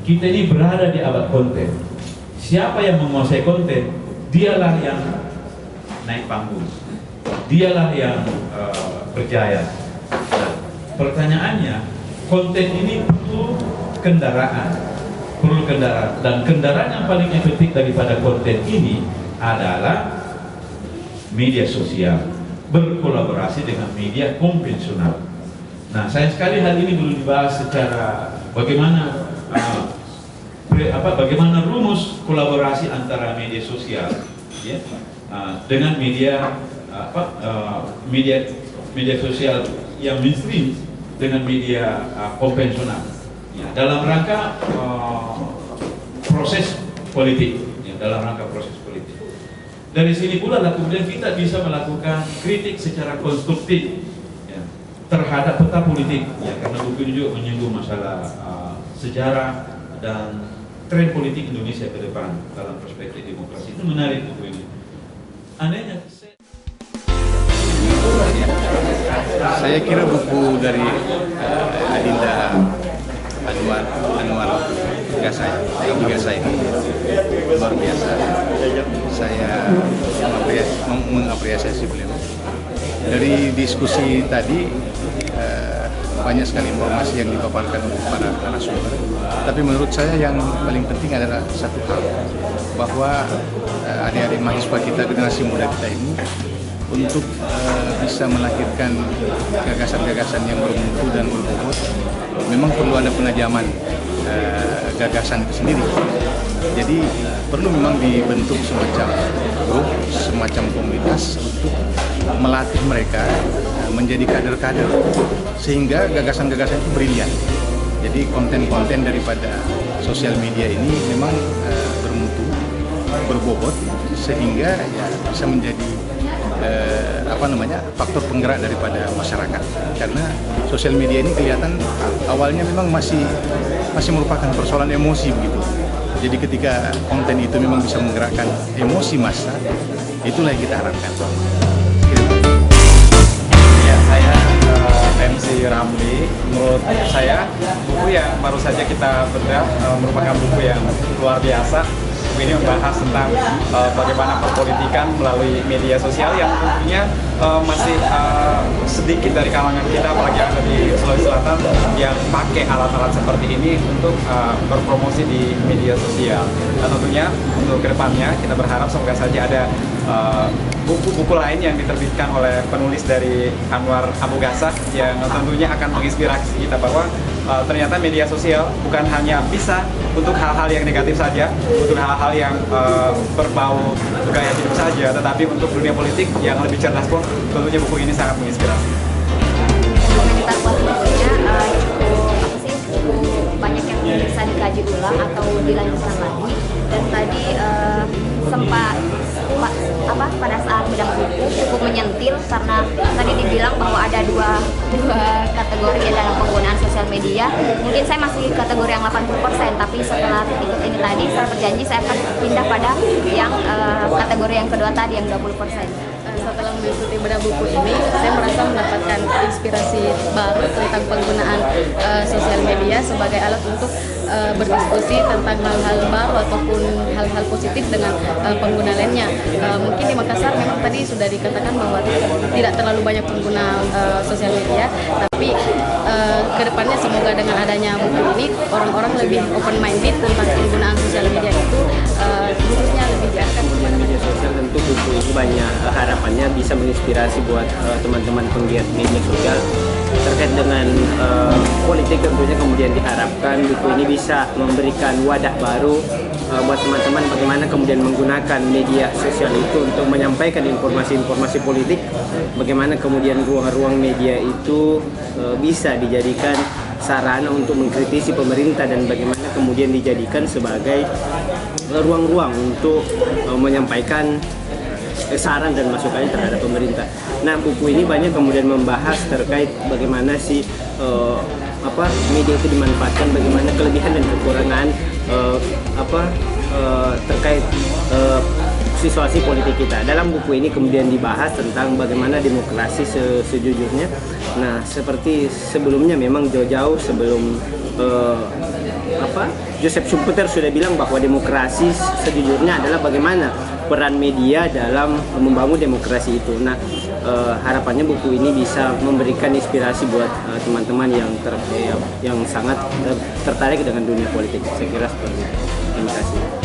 kita ini berada di abad konten. Siapa yang menguasai konten, dialah yang naik panggung, dialah yang berjaya. Nah, pertanyaannya, konten ini perlu kendaraan, dan kendaraan yang paling efektif daripada konten ini adalah media sosial berkolaborasi dengan media konvensional. Nah, sayang sekali hal ini belum dibahas secara bagaimana bagaimana rumus kolaborasi antara media sosial, ya, dengan media media sosial yang mainstream dengan media konvensional, ya, dalam rangka proses politik, ya, dalam rangka proses politik. Dari sini pula lah kemudian kita bisa melakukan kritik secara konstruktif, ya, terhadap peta politik, ya, karena buku ini juga menyinggung masalah sejarah dan tren politik Indonesia ke depan dalam perspektif demokrasi. Itu menarik buku ini. Anehnya saya kira buku dari Adinda Anwar Gasai ini luar biasa. Saya mengapresiasi beliau. Dari diskusi tadi banyak sekali informasi yang dipaparkan oleh para narasumber. Tapi menurut saya yang paling penting adalah satu hal, bahwa adik-adik mahasiswa kita, generasi muda kita ini, untuk bisa melahirkan gagasan-gagasan yang bermutu dan berbobot, memang perlu ada penajaman gagasan itu sendiri. Jadi perlu memang dibentuk semacam grup, semacam komunitas untuk melatih mereka menjadi kader-kader, sehingga gagasan-gagasan itu brilian. Jadi konten-konten daripada sosial media ini memang bermutu, berbobot, sehingga ya bisa menjadi faktor penggerak daripada masyarakat. Karena sosial media ini kelihatan awalnya memang masih merupakan persoalan emosi begitu. Jadi ketika konten itu memang bisa menggerakkan emosi massa, itulah yang kita harapkan. Ya, saya MC Ramli. Menurut saya, buku yang baru saja kita bedah merupakan buku yang luar biasa. Buku ini membahas tentang bagaimana perpolitikan melalui media sosial yang tentunya masih sedikit dari kalangan kita, apalagi yang ada di Sulawesi Selatan, yang pakai alat-alat seperti ini untuk berpromosi di media sosial. Dan tentunya untuk kedepannya kita berharap semoga saja ada buku-buku lain yang diterbitkan oleh penulis dari Anwar Abu Ghazah yang tentunya akan menginspirasi kita bahwa ternyata media sosial bukan hanya bisa untuk hal-hal yang negatif saja, untuk hal-hal yang berbau gaya hidup saja, tetapi untuk dunia politik yang lebih cerdas pun tentunya buku ini sangat menginspirasi. Komentar buat bukunya cukup banyak yang bisa dikaji ulang atau dilanjutkan lagi. Dan tadi sempat pada saat bedah buku cukup menyentil, karena tadi dibilang bahwa ada dua kategori dalam penggunaan sosial media. Mungkin saya masih kategori yang 80%, tapi setelah ikut ini tadi saya berjanji saya akan pindah pada yang kategori yang kedua tadi, yang 20%. Setelah mengikuti bedah buku ini, saya merasa mendapatkan inspirasi baru tentang penggunaan sosial media sebagai alat untuk berdiskusi tentang hal-hal baru ataupun hal-hal positif dengan pengguna lainnya. Mungkin di Makassar memang tadi sudah dikatakan bahwa tidak terlalu banyak pengguna sosial media, tapi kedepannya semoga dengan adanya buku ini orang-orang lebih open-minded tentang penggunaan sosial media itu, khususnya lebih diarahkan kepada media sosial. Tentu buku ini banyak harapannya bisa menginspirasi buat teman-teman penggiat media sosial terkait dengan politik. Tentunya kemudian diharapkan buku ini bisa memberikan wadah baru buat teman-teman bagaimana kemudian menggunakan media sosial itu untuk menyampaikan informasi-informasi politik, bagaimana kemudian ruang-ruang media itu bisa dijadikan sarana untuk mengkritisi pemerintah, dan bagaimana kemudian dijadikan sebagai ruang-ruang untuk menyampaikan saran dan masukannya terhadap pemerintah. Nah, buku ini banyak kemudian membahas terkait bagaimana sih media itu dimanfaatkan, bagaimana kelebihan dan kekurangan terkait situasi politik kita. Dalam buku ini kemudian dibahas tentang bagaimana demokrasi sejujurnya. Nah, seperti sebelumnya memang jauh-jauh sebelum Joseph Schumpeter sudah bilang bahwa demokrasi sejujurnya adalah bagaimana peran media dalam membangun demokrasi itu. Nah, harapannya buku ini bisa memberikan inspirasi buat teman-teman yang sangat tertarik dengan dunia politik. Saya kira seperti itu. Terima kasih.